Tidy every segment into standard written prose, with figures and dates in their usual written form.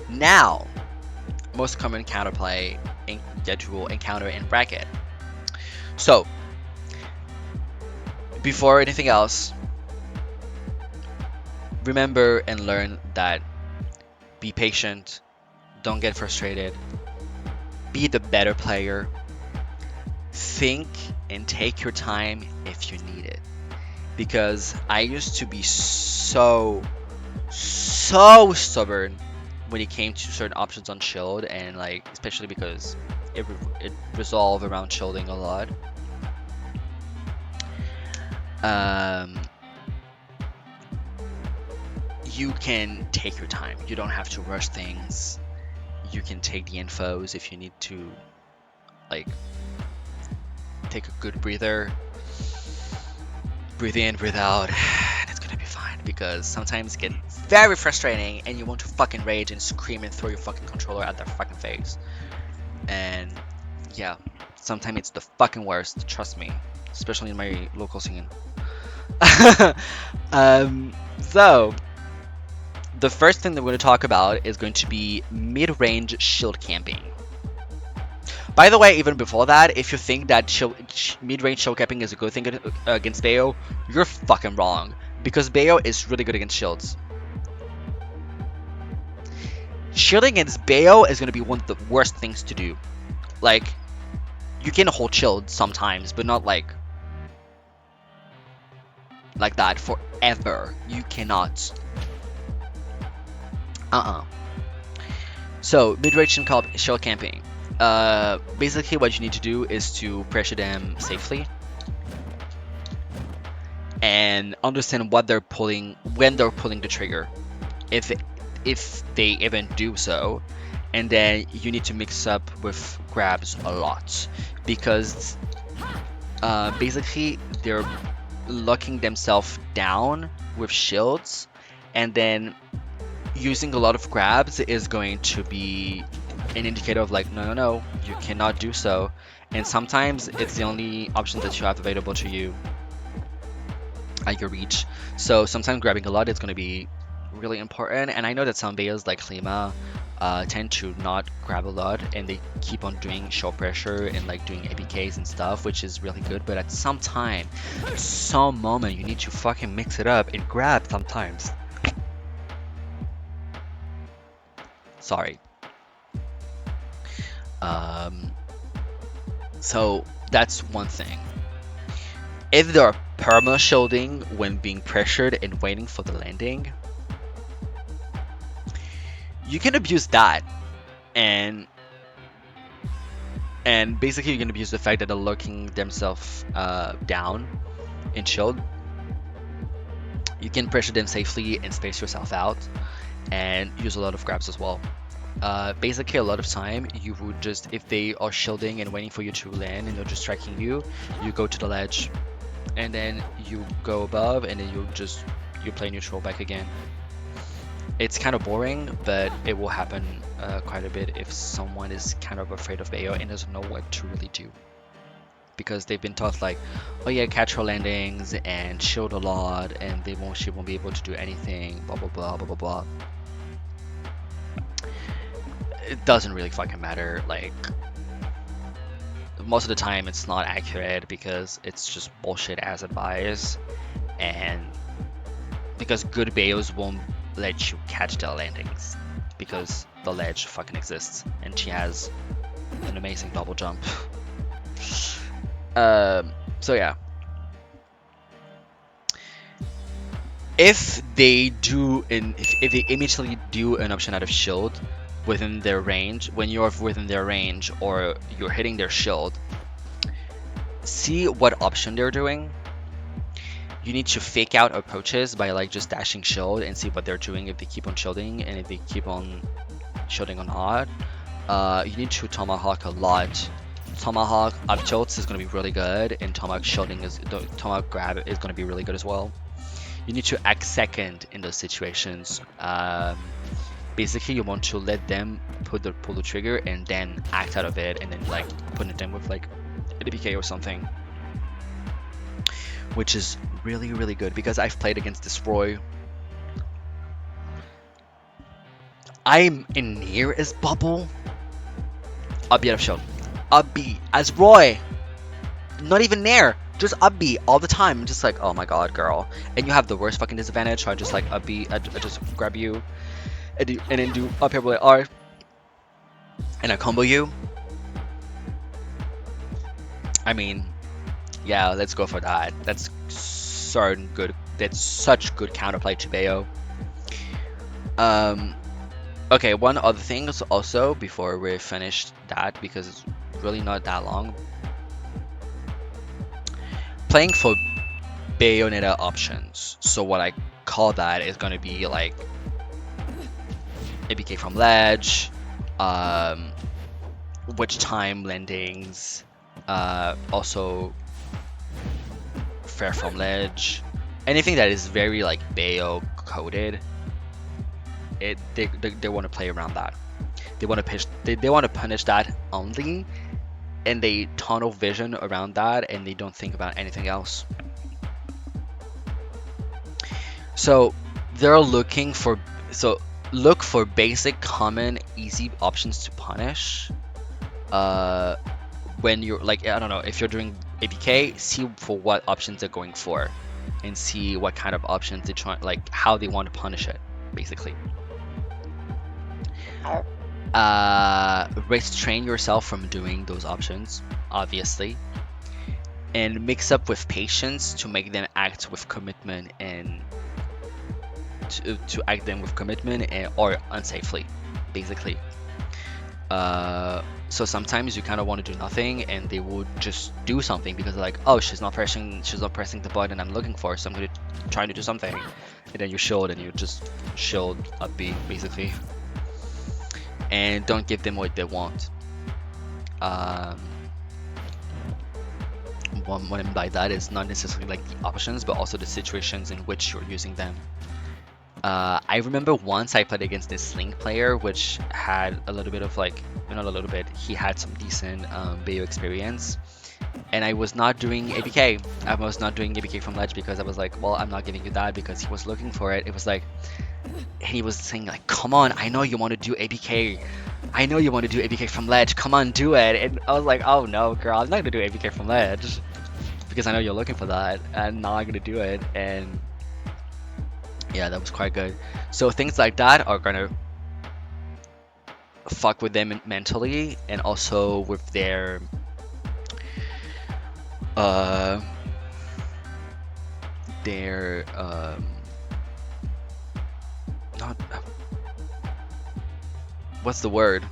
Now, most common counterplay that you will encounter in bracket. So, before anything else, remember and learn that be patient, don't get frustrated, be the better player, think and take your time if you need it. Because I used to be so stubborn when it came to certain options on shield, and like especially because it resolved around shielding a lot. Um, you can take your time. You don't have to rush things. You can take the infos if you need to, like, take a good breather. Breathe in, breathe out, and it's gonna be fine. Because sometimes it gets very frustrating, and you want to fucking rage and scream and throw your fucking controller at their fucking face. And yeah, sometimes it's the fucking worst. Trust me, especially in my local scene. So the first thing that we're going to talk about is going to be mid-range shield camping. By the way, even before that, if you think that mid-range shield camping is a good thing against Bayo, you're fucking wrong. Because Bayo is really good against shields. Shielding against Bayo is going to be one of the worst things to do. Like, you can hold shield sometimes, but not like that forever. You cannot. So, mid-range shield camping. Basically what you need to do is to pressure them safely and understand what they're pulling, when they're pulling the trigger, if they even do so. And then you need to mix up with grabs a lot, because basically they're locking themselves down with shields, and then using a lot of grabs is going to be an indicator of like, no, no, no, you cannot do so. And sometimes it's the only option that you have available to you at your reach. So sometimes grabbing a lot is going to be really important. And I know that some Bayos like Klima tend to not grab a lot, and they keep on doing show pressure and like doing ABKs and stuff, which is really good. But at some time, some moment, you need to fucking mix it up and grab sometimes. Sorry. Um, so that's one thing. If they are perma shielding when being pressured and waiting for the landing, you can abuse that, and basically you can abuse the fact that they're locking themselves down in shield. You can pressure them safely and space yourself out, and use a lot of grabs as well. Basically, a lot of time you would just, if they are shielding and waiting for you to land and they're just striking you, you go to the ledge, and then you go above, and then you play neutral back again. It's kind of boring, but it will happen quite a bit if someone is kind of afraid of Bayo and doesn't know what to really do. Because they've been taught like, oh yeah, catch her landings and shield a lot, and she won't be able to do anything, blah blah blah blah blah blah. It doesn't really fucking matter. Like, most of the time it's not accurate because it's just bullshit as advice, and because good Bayos won't let you catch their landings because the ledge fucking exists and she has an amazing double jump. So yeah, if they immediately do an option out of shield within their range, when you're within their range or you're hitting their shield, see what option they're doing. You need to fake out approaches by like just dashing shield and see what they're doing, if they keep on shielding and if they keep on shielding or not. You need to tomahawk a lot. Tomahawk up tilts is going to be really good, and tomahawk grab is going to be really good as well. You need to act second in those situations. Basically, you want to let them pull the trigger and then act out of it, and then like putting them with like a DPK or something, which is really really good because I've played against Destroy I'm in near as bubble. Up B out of shield. Up B as Roy. Not even near. Just up B all the time. I'm just like, oh my god, girl. And you have the worst fucking disadvantage, so I just like up B. I just grab you and then do up here with R. And I combo you. I mean, yeah, let's go for that. That's certain good. That's such good counterplay to Bayo. Okay, one other thing is also before we finish that, because it's really not that long. Playing for Bayonetta options. So what I call that is going to be like ABK from ledge, which time landings, also fair from ledge, anything that is very like Bayo coded. They want to play around that. They want to they want to punish that only, and they tunnel vision around that, and they don't think about anything else. So they're looking for look for basic, common, easy options to punish. When you're like, I don't know, if you're doing APK, see for what options they're going for, and see what kind of options they try, like how they want to punish it, basically. Restrain yourself from doing those options, obviously, and mix up with patience to make them act with commitment and to act them with commitment or unsafely, basically. So sometimes you kind of want to do nothing, and they will just do something because they're like, oh, she's not pressing the button I'm looking for, so I'm gonna try to do something, and then you shield and you just shield up B, basically, and don't give them what they want. What I mean by that is not necessarily like the options, but also the situations in which you're using them. I remember once I played against this Link player, which had a little bit of like, not a little bit, he had some decent Bayo experience, and I was not doing ABK. I was not doing ABK from ledge because I was like, well, I'm not giving you that, because he was looking for it. It was like, and he was saying like, come on, I know you want to do ABK. I know you want to do ABK from ledge. Come on, do it. And I was like, oh no, girl, I'm not gonna do ABK from ledge because I know you're looking for that. I'm not gonna do it. And yeah, that was quite good. So things like that are gonna fuck with them mentally, and also with their not what's the word?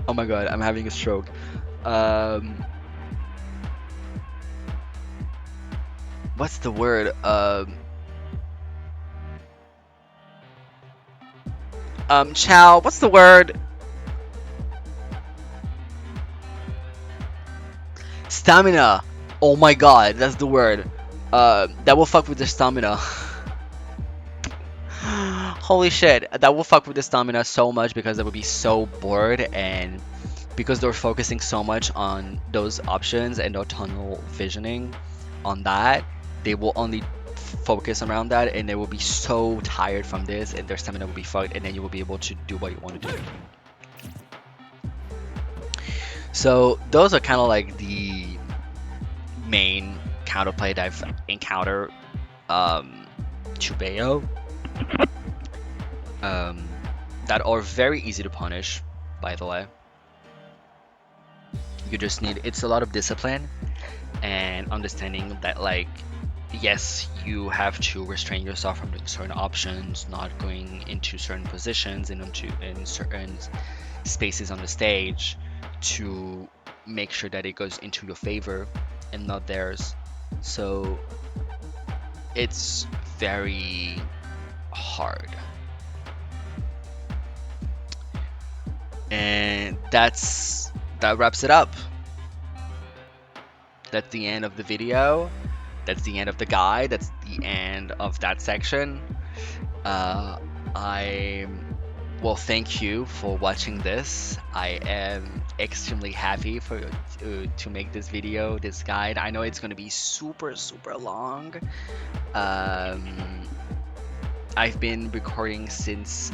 Oh my god, I'm having a stroke. What's the word? Chow, what's the word? Stamina. Oh my god, that's the word. That will fuck with the stamina. Holy shit, that will fuck with the stamina so much, because they would be so bored, and because they're focusing so much on those options and their tunnel visioning on that, they will only focus around that, and they will be so tired from this, and their stamina will be fucked, and then you will be able to do what you want to do. So those are kind of like the main counterplay that I've encountered to Bayo, that are very easy to punish, by the way. You just need, it's a lot of discipline and understanding that, like, yes, you have to restrain yourself from doing certain options, not going into certain positions and in certain spaces on the stage, to make sure that it goes into your favor and not theirs. So it's very hard. And that wraps it up. That's the end of the video. That's the end of the guide. That's the end of that section. Well, thank you for watching this. I am extremely happy to make this video, this guide. I know it's gonna be super long. Um, I've been recording since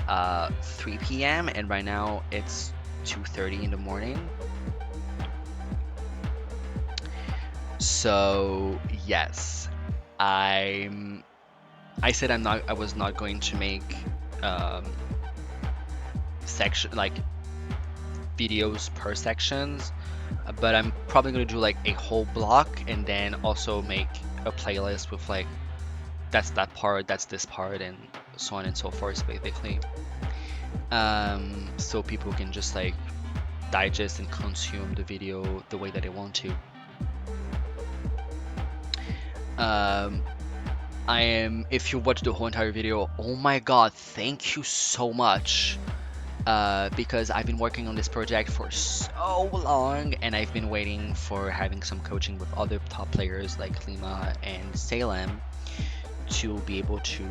3 p.m. and right now it's 2:30 in the morning. So yes, I'm. I said I was not going to make um, section like videos per sections, but I'm probably gonna do like a whole block and then also make a playlist with like that's that part, that's this part, and so on and so forth, basically. So people can just like digest and consume the video the way that they want to. Um, if you watch the whole entire video, oh my god, thank you so much. Because I've been working on this project for so long and I've been waiting for having some coaching with other top players like Lima and Salem to be able to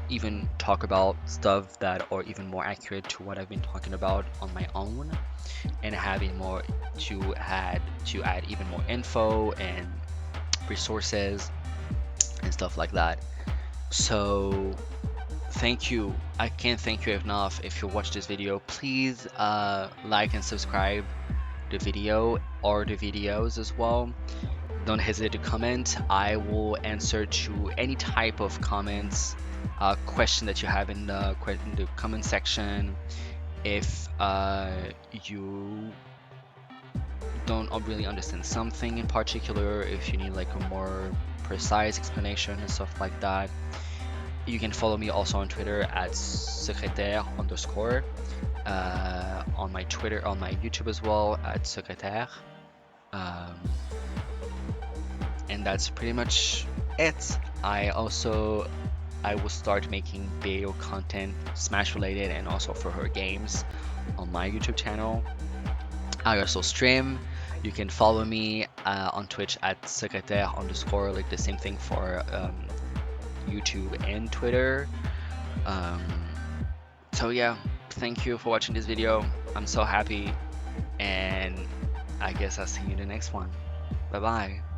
even talk about stuff that are even more accurate to what I've been talking about on my own, and having more to add even more info and resources and stuff like that. So thank you. I can't thank you enough. If you watch this video, please like and subscribe the video or the videos as well. Don't hesitate to comment. I will answer to any type of comments, question that you have in the comment section. If you don't really understand something in particular, if you need like a more precise explanation and stuff like that, you can follow me also on Twitter at secrétaire underscore, on my Twitter, on my YouTube as well at secrétaire. Um, and that's pretty much it. I will start making video content, Smash related, and also for her games on my YouTube channel. I also stream. You can follow me on Twitch at secrétaire underscore, like the same thing for YouTube and Twitter. Um, so yeah, thank you for watching this video. I'm so happy, and I guess I'll see you in the next one. Bye bye.